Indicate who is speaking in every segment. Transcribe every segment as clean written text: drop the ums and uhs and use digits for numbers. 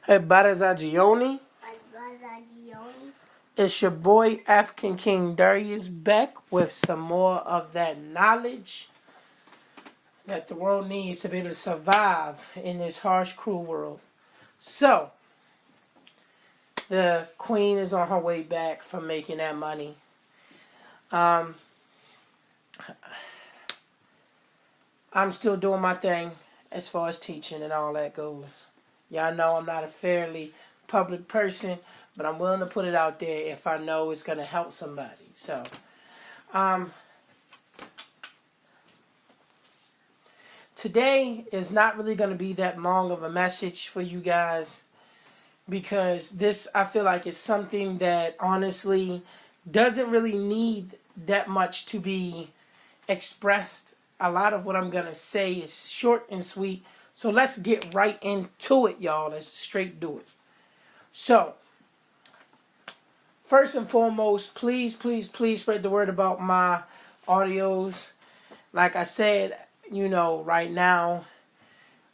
Speaker 1: Hey, Badazagioni. It's your boy African King Darius back with some more of that knowledge that the world needs to be able to survive in this harsh, cruel world. So, the queen is on her way back from making that money. I'm still doing my thing as far as teaching and all that goes. Y'all know I'm not a fairly public person, but I'm willing to put it out there if I know it's going to help somebody. So, today is not really going to be that long of a message for you guys because this, I feel like, is something that honestly doesn't really need that much to be expressed. A lot of what I'm going to say is short and sweet. So let's get right into it, y'all. Let's straight do it. So, first and foremost, please spread the word about my audios. Like I said, right now,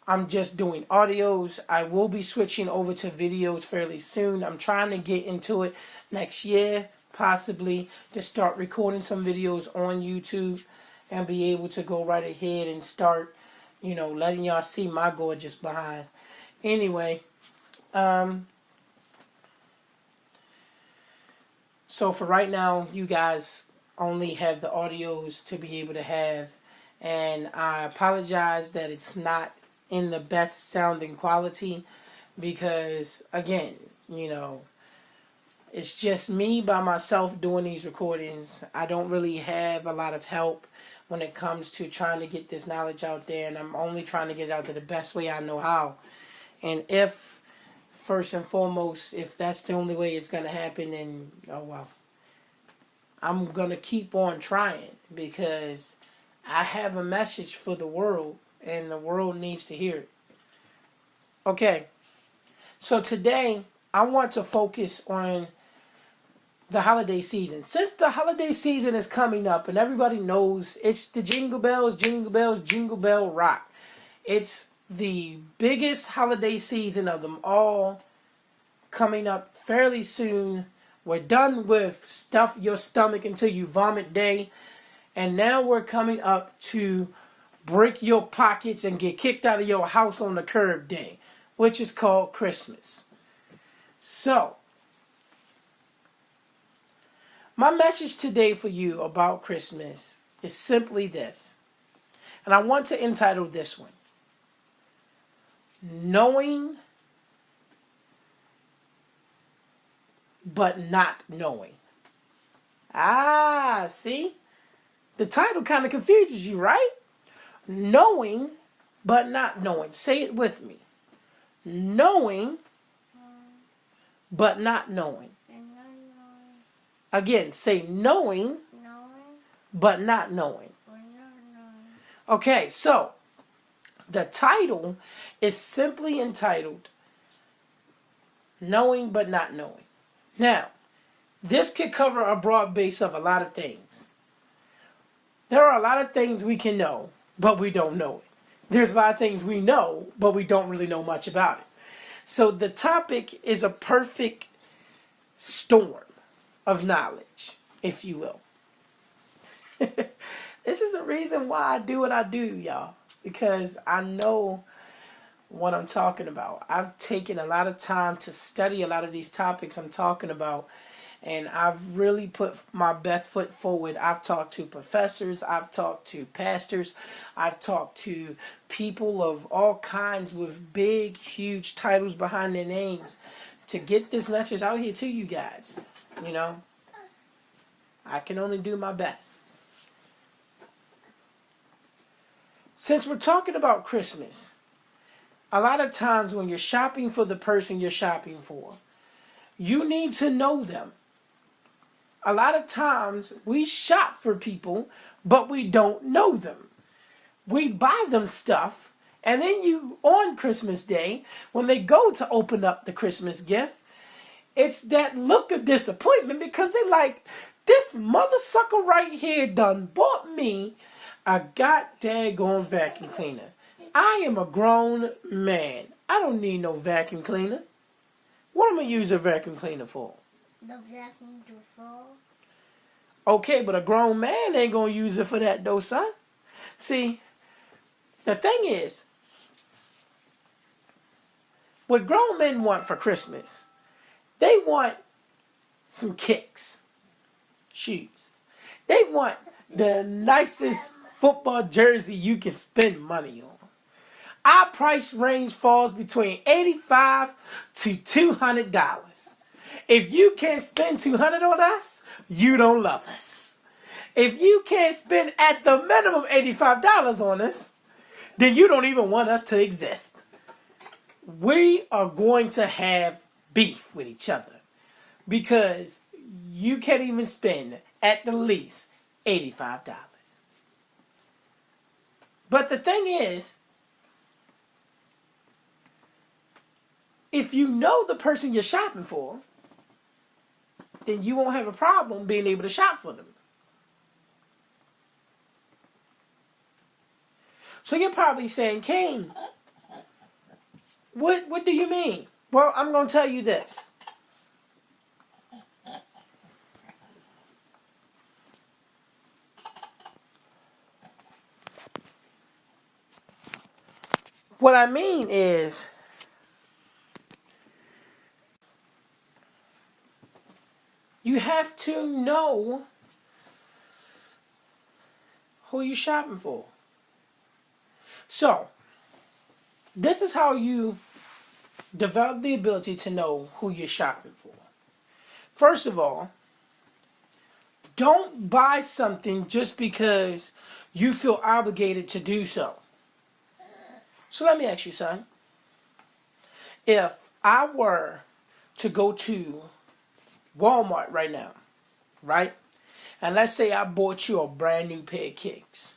Speaker 1: I'm just doing audios. I will be switching over to videos fairly soon. I'm trying to get into it next year, possibly, to start recording some videos on YouTube and be able to go right ahead and start, letting y'all see my gorgeous behind. Anyway, so for right now, you guys only have the audios to be able to have. And I apologize that it's not in the best sounding quality because, again, it's just me by myself doing these recordings. I don't really have a lot of help when it comes to trying to get this knowledge out there, and I'm only trying to get it out there the best way I know how. And if, first and foremost, if that's the only way it's going to happen, then, oh well. I'm going to keep on trying because I have a message for the world, and the world needs to hear it. Okay, so today I want to focus on the holiday season. Since the holiday season is coming up, and everybody knows it's the Jingle Bells, Jingle Bells, Jingle Bell Rock. It's the biggest holiday season of them all, coming up fairly soon. We're done with stuff your stomach until you vomit day. And now we're coming up to break your pockets and get kicked out of your house on the curb day, which is called Christmas. So, my message today for you about Christmas is simply this. And I want to entitle this one, Knowing but Not Knowing. See? The title kind of confuses you, right? Knowing but not knowing. Say it with me. Knowing but not knowing. Again, say knowing but not knowing. Okay, so the title is simply entitled Knowing but Not Knowing. Now, this could cover a broad base of a lot of things. There are a lot of things we can know, but we don't know it. There's a lot of things we know, but we don't really know much about it. So the topic is a perfect storm of knowledge, if you will. This is the reason why I do what I do, y'all. Because I know what I'm talking about. I've taken a lot of time to study a lot of these topics I'm talking about. And I've really put my best foot forward. I've talked to professors. I've talked to pastors. I've talked to people of all kinds with big, huge titles behind their names to get this message out here to you guys. I can only do my best. Since we're talking about Christmas, a lot of times when you're shopping for the person you're shopping for, you need to know them. A lot of times we shop for people, but we don't know them. We buy them stuff, and then on Christmas Day, when they go to open up the Christmas gift, it's that look of disappointment because they're like, this mother sucker right here done bought me a goddamn vacuum cleaner. I am a grown man. I don't need no vacuum cleaner. What am I use a vacuum cleaner for?
Speaker 2: The vacuum to fall.
Speaker 1: Okay, but a grown man ain't gonna use it for that though, son. See, the thing is, what grown men want for Christmas, they want some kicks, shoes. They want the nicest football jersey you can spend money on. Our price range falls between $85 to $200. If you can't spend $200 on us, you don't love us. If you can't spend at the minimum $85 on us, then you don't even want us to exist. We are going to have beef with each other because you can't even spend at the least $85. But the thing is, if you know the person you're shopping for, then you won't have a problem being able to shop for them. So you're probably saying, Kane, what do you mean? Well, I'm going to tell you this. What I mean is, you have to know who you're shopping for. So, this is how you develop the ability to know who you're shopping for. First of all, don't buy something just because you feel obligated to do so. So let me ask you, son. If I were to go to Walmart right now, right? And let's say I bought you a brand new pair of kicks.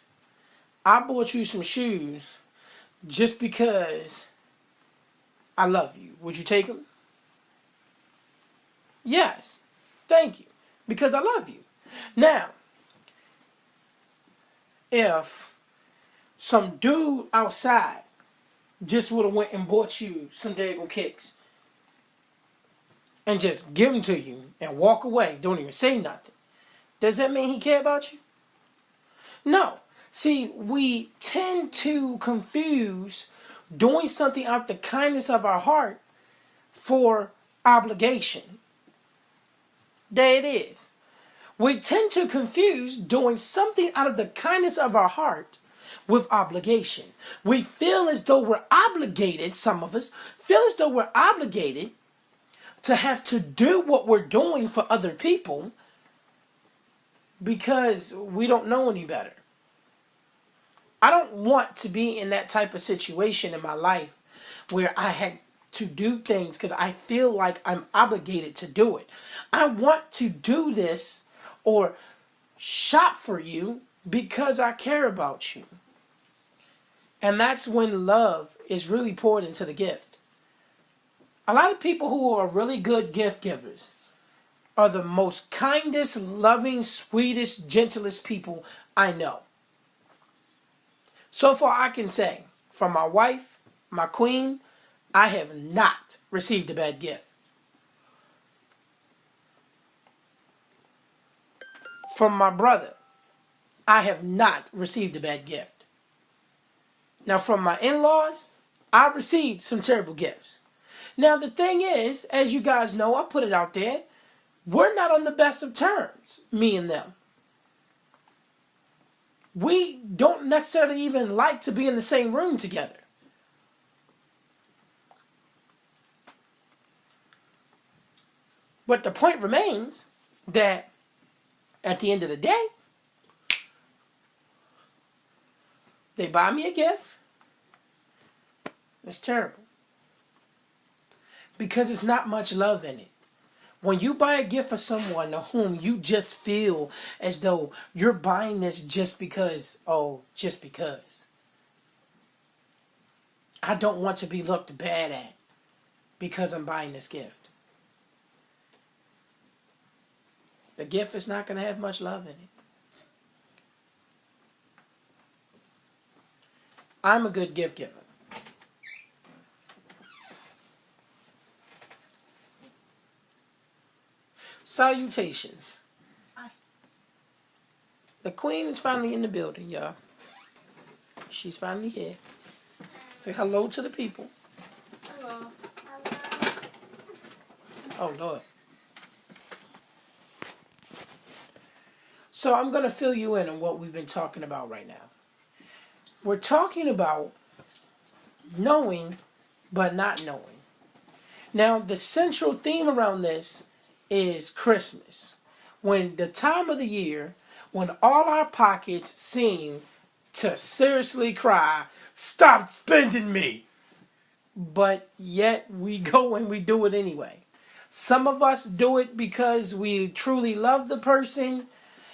Speaker 1: I bought you some shoes just because I love you. Would you take them? Yes. Thank you. Because I love you. Now, if some dude outside just would have went and bought you some daggone kicks and just give them to you and walk away, don't even say nothing, does that mean he care about you? No. See, we tend to confuse doing something out of the kindness of our heart for obligation. There it is. We tend to confuse doing something out of the kindness of our heart with obligation. We feel as though we're obligated, some of us feel as though we're obligated to have to do what we're doing for other people because we don't know any better. I don't want to be in that type of situation in my life where I had to do things because I feel like I'm obligated to do it. I want to do this or shop for you because I care about you. And that's when love is really poured into the gift. A lot of people who are really good gift givers are the most kindest, loving, sweetest, gentlest people I know. So far I can say, from my wife, my queen, I have not received a bad gift. From my brother, I have not received a bad gift. Now from my in-laws, I've received some terrible gifts. Now the thing is, as you guys know, I put it out there, we're not on the best of terms, me and them. We don't necessarily even like to be in the same room together. But the point remains that at the end of the day, they buy me a gift. It's terrible. Because it's not much love in it. When you buy a gift for someone to whom you just feel as though you're buying this just because, just because. I don't want to be looked bad at because I'm buying this gift. The gift is not going to have much love in it. I'm a good gift giver. Salutations.
Speaker 2: Hi.
Speaker 1: The queen is finally in the building, y'all. She's finally here. Say hello to the people.
Speaker 2: Hello.
Speaker 1: Oh, Lord. So I'm going to fill you in on what we've been talking about right now. We're talking about knowing but not knowing. Now, the central theme around this is Christmas. When the time of the year when all our pockets seem to seriously cry, "Stop spending me!" But yet we go and we do it anyway. Some of us do it because we truly love the person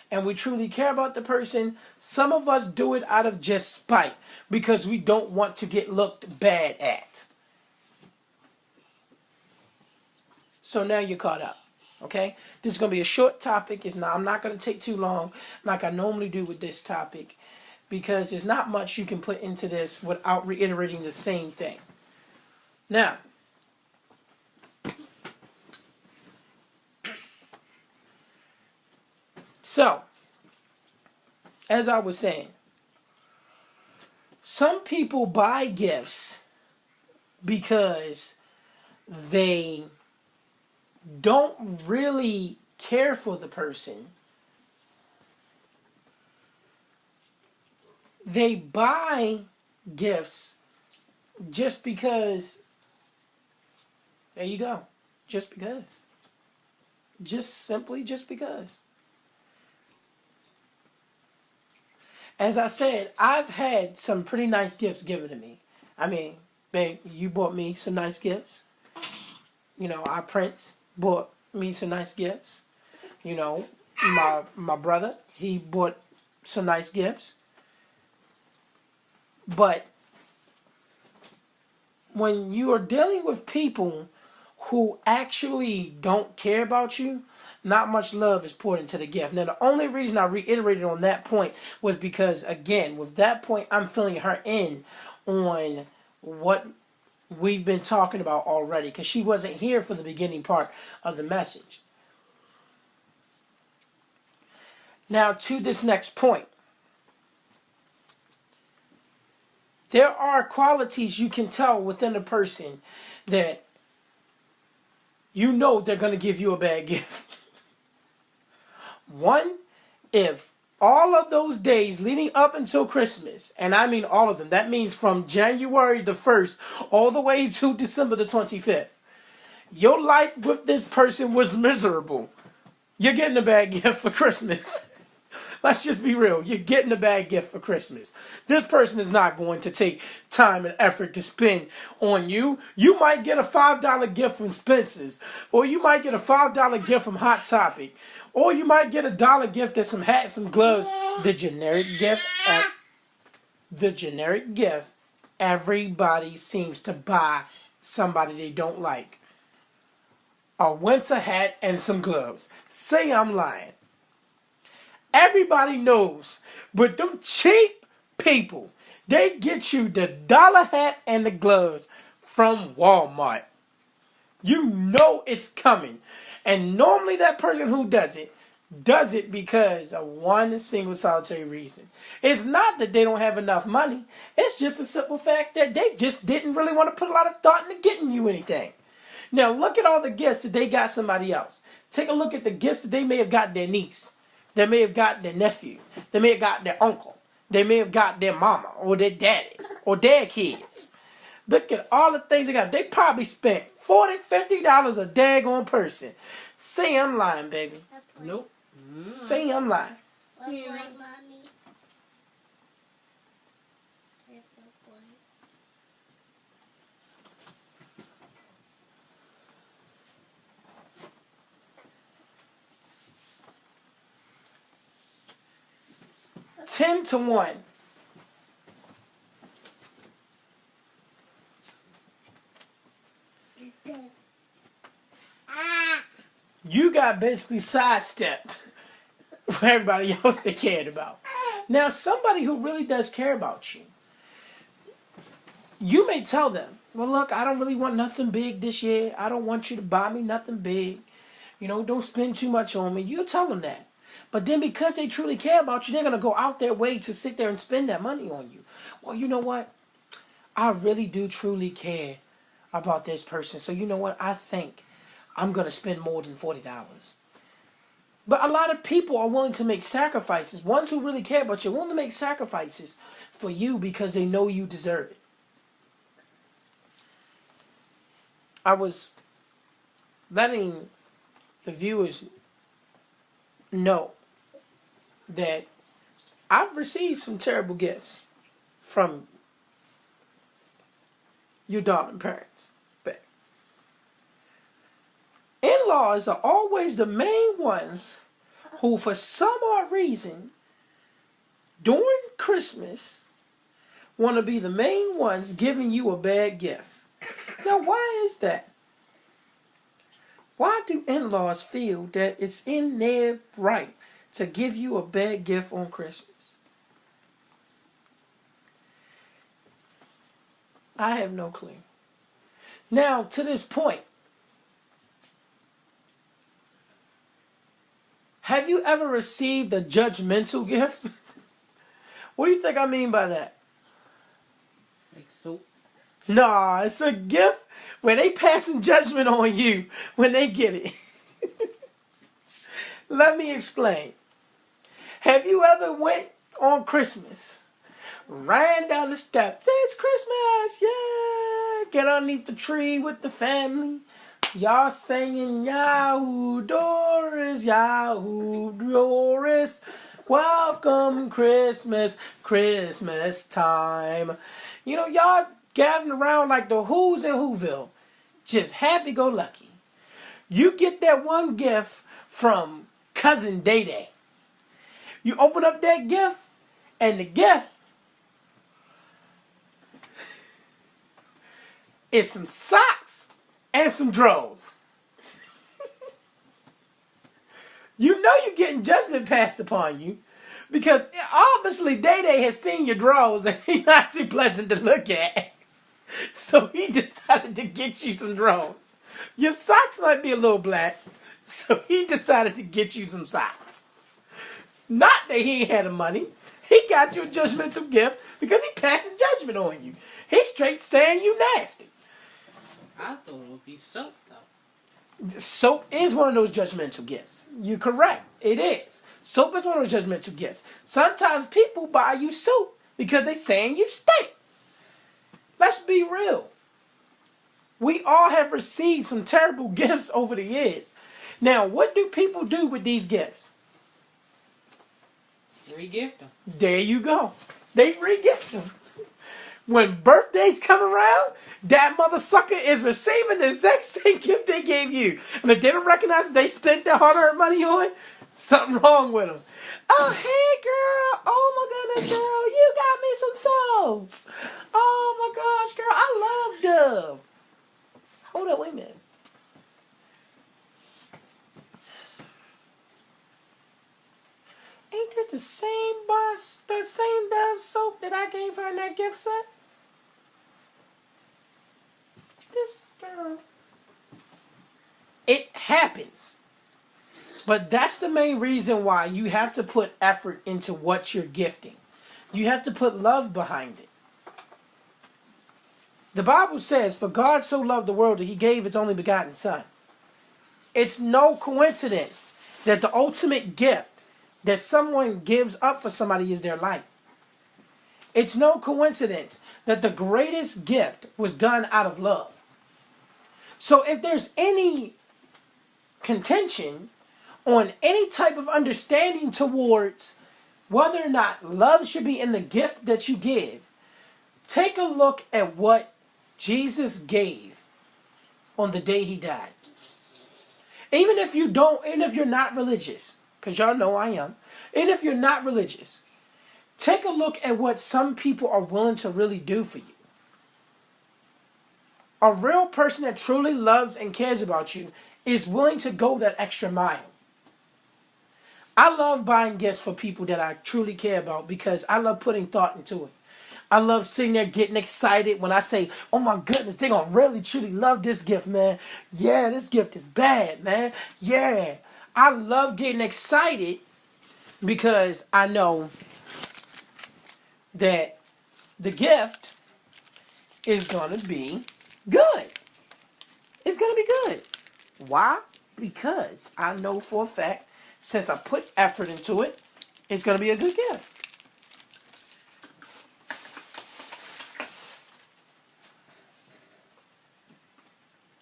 Speaker 1: and we truly care about the person. Some of us do it out of just spite because we don't want to get looked bad at. So now you're caught up. Okay? This is going to be a short topic. I'm not going to take too long like I normally do with this topic because there's not much you can put into this without reiterating the same thing. Now, so, as I was saying, some people buy gifts because they don't really care for the person. They buy gifts just because, there you go, just because. Just simply just because. As I said, I've had some pretty nice gifts given to me. I mean, babe, you bought me some nice gifts. You know, our prince bought me some nice gifts. You know, my brother, he bought some nice gifts. But when you are dealing with people who actually don't care about you, not much love is poured into the gift. Now, the only reason I reiterated on that point was because, again, with that point, I'm filling her in on what we've been talking about already because she wasn't here for the beginning part of the message. Now, to this next point. There are qualities you can tell within a person that you know they're going to give you a bad gift. One, if all of those days leading up until Christmas, and I mean all of them, that means from January the 1st all the way to December the 25th, your life with this person was miserable. You're getting a bad gift for Christmas. Let's just be real. You're getting a bad gift for Christmas. This person is not going to take time and effort to spend on you. You might get a $5 gift from Spencer's, or you might get a $5 gift from Hot Topic, or you might get a $1 gift that's some hats, some gloves. The generic gift, everybody seems to buy somebody they don't like. A winter hat and some gloves. Say I'm lying. Everybody knows, but them cheap people, they get you the dollar hat and the gloves from Walmart. You know it's coming. And normally that person who does it because of one single solitary reason. It's not that they don't have enough money. It's just a simple fact that they just didn't really want to put a lot of thought into getting you anything. Now look at all the gifts that they got somebody else. Take a look at the gifts that they may have got their niece. They may have got their nephew. They may have got their uncle. They may have got their mama or their daddy or their kids. Look at all the things they got. They probably spent $40, $50 a daggone person. Say I'm lying, baby.
Speaker 3: Nope.
Speaker 1: Say I'm lying.
Speaker 2: What's like, mommy?
Speaker 1: 10 to 1. You got basically sidestepped for everybody else they cared about. Now, somebody who really does care about you, you may tell them, well, look, I don't really want nothing big this year. I don't want you to buy me nothing big. Don't spend too much on me. You tell them that. But then because they truly care about you, they're going to go out their way to sit there and spend that money on you. Well, you know what? I really do truly care about this person. So you know what? I think I'm going to spend more than $40. But a lot of people are willing to make sacrifices. Ones who really care about you are willing to make sacrifices for you because they know you deserve it. I was letting the viewers know that I've received some terrible gifts from your darling parents. But in-laws are always the main ones who, for some odd reason, during Christmas, want to be the main ones giving you a bad gift. Now, why is that? Why do in-laws feel that it's in their right to give you a bad gift on Christmas? I have no clue. Now, to this point, have you ever received a judgmental gift? What do you think I mean by that?
Speaker 3: Like soap?
Speaker 1: Nah, it's a gift where they passing judgment on you when they get it. Let me explain. Have you ever went on Christmas, ran down the steps, say it's Christmas, yeah, get underneath the tree with the family, y'all singing Yahoo Doris, welcome Christmas, Christmas time. Y'all gathering around like the Who's in Whoville, just happy-go-lucky. You get that one gift from Cousin Day Day. You open up that gift, and the gift is some socks and some drawers. You know you're getting judgment passed upon you because obviously Day Day has seen your drawers and he's not too pleasant to look at. So he decided to get you some drawers. Your socks might be a little black, so he decided to get you some socks. Not that he ain't had the money. He got you a judgmental gift because he passing judgment on you. He's straight saying you nasty.
Speaker 3: I thought it would be soap, though.
Speaker 1: Soap is one of those judgmental gifts. You're correct. It is. Soap is one of those judgmental gifts. Sometimes people buy you soap because they're saying you stink. Let's be real. We all have received some terrible gifts over the years. Now, what do people do with these gifts?
Speaker 3: Re-gift them.
Speaker 1: There you go. They re-gift them. When birthdays come around, that mother sucker is receiving the exact same gift they gave you. And if they don't recognize that they spent their hard-earned money on it, something wrong with them. Oh, hey, girl. Oh, my goodness, girl. You got me some salts. Oh, my gosh, girl. I love Dove. Hold up, wait a minute. Ain't this the same Dove soap that I gave her in that gift set? This girl. It happens. But that's the main reason why you have to put effort into what you're gifting. You have to put love behind it. The Bible says, for God so loved the world that he gave its only begotten son. It's no coincidence that the ultimate gift that someone gives up for somebody is their life. It's no coincidence that the greatest gift was done out of love. So if there's any contention on any type of understanding towards whether or not love should be in the gift that you give, take a look at what Jesus gave on the day he died. Even if you're not religious, because y'all know I am, and if you're not religious, take a look at what some people are willing to really do for you. A real person that truly loves and cares about you is willing to go that extra mile. I love buying gifts for people that I truly care about because I love putting thought into it. I love sitting there getting excited when I say, oh my goodness, they're going to really truly love this gift, man. Yeah, this gift is bad, man. Yeah. I love getting excited because I know that the gift is going to be good. It's going to be good. Why? Because I know for a fact, since I put effort into it, it's going to be a good gift.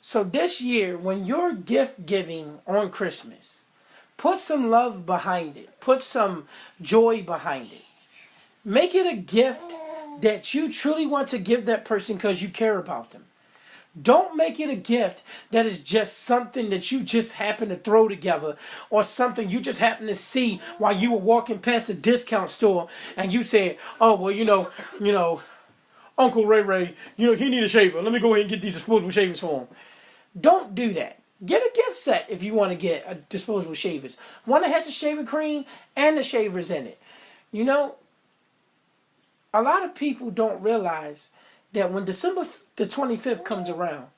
Speaker 1: So this year, when you're gift giving on Christmas, put some love behind it. Put some joy behind it. Make it a gift that you truly want to give that person because you care about them. Don't make it a gift that is just something that you just happen to throw together or something you just happen to see while you were walking past a discount store and you said, oh, well, you know, Uncle Ray, he need a shaver. Let me go ahead and get these disposable shavers for him. Don't do that. Get a gift set if you want to get a disposable shavers. One that has the shaving cream and the shavers in it. You know, a lot of people don't realize that when December the 25th comes around,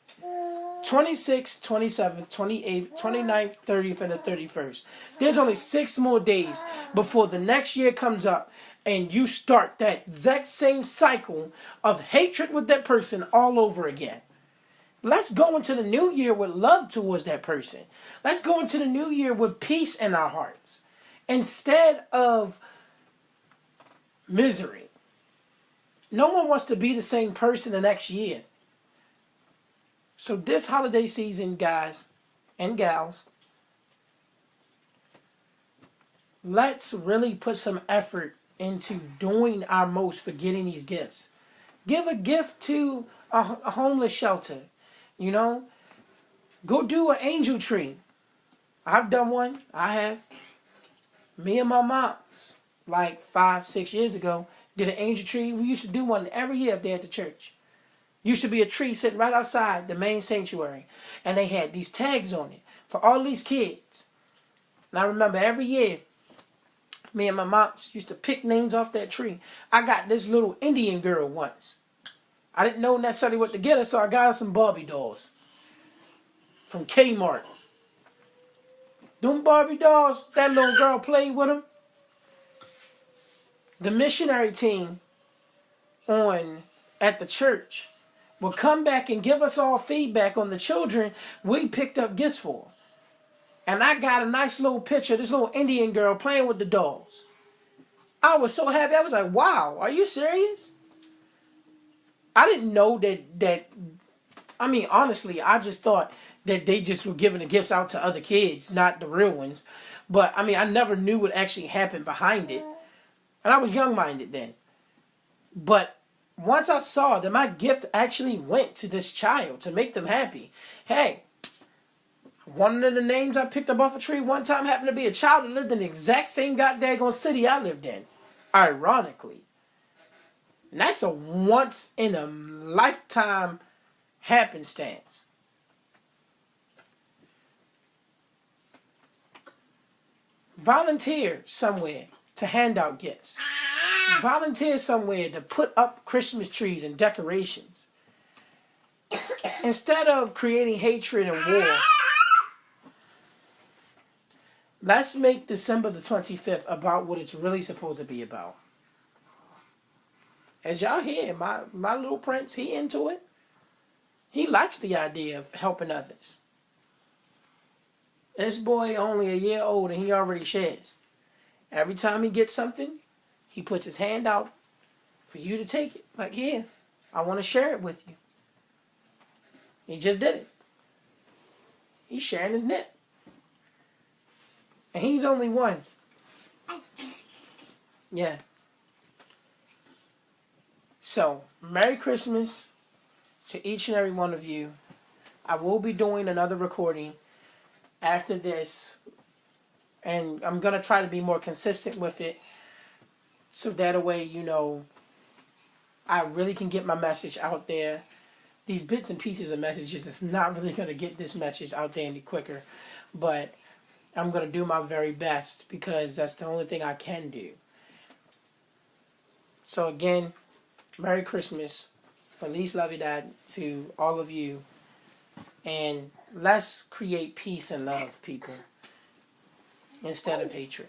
Speaker 1: 26th, 27th, 28th, 29th, 30th, and the 31st, there's only 6 more days before the next year comes up and you start that exact same cycle of hatred with that person all over again. Let's go into the new year with love towards that person. Let's go into the new year with peace in our hearts instead of misery. No one wants to be the same person the next year. So this holiday season, guys and gals, let's really put some effort into doing our most for getting these gifts. Give a gift to a homeless shelter. You know, go do an angel tree. I've done one. I have. Me and my moms, like 5-6 years ago, did an angel tree. We used to do one every year up there at the church. Used to be a tree sitting right outside the main sanctuary. And they had these tags on it for all these kids. And I remember every year, me and my moms used to pick names off that tree. I got this little Indian girl once. I didn't know necessarily what to get her, so I got her some Barbie dolls from Kmart. Them Barbie dolls, that little girl played with them. The missionary team at the church will come back and give us all feedback on the children we picked up gifts for. And I got a nice little picture of this little Indian girl playing with the dolls. I was so happy. I was like, wow, are you serious? I didn't know that I mean, honestly, I just thought that they just were giving the gifts out to other kids, not the real ones. But, I mean, I never knew what actually happened behind it. And I was young-minded then. But once I saw that my gift actually went to this child to make them happy, hey, one of the names I picked up off a tree one time happened to be a child that lived in the exact same goddamn city I lived in. Ironically. And that's a once-in-a-lifetime happenstance. Volunteer somewhere to hand out gifts. Volunteer somewhere to put up Christmas trees and decorations. Instead of creating hatred and war, let's make December the 25th about what it's really supposed to be about. As y'all hear, my little prince, he into it. He likes the idea of helping others. This boy only a year old and he already shares. Every time he gets something, he puts his hand out for you to take it. Like, here, I want to share it with you. He just did it. He's sharing his net. And he's only one. Yeah. So, Merry Christmas to each and every one of you. I will be doing another recording after this. And I'm going to try to be more consistent with it. So that way, you know, I really can get my message out there. These bits and pieces of messages is not really going to get this message out there any quicker. But I'm going to do my very best because that's the only thing I can do. So again, Merry Christmas. Feliz Navidad to all of you. And let's create peace and love, people, instead of hatred.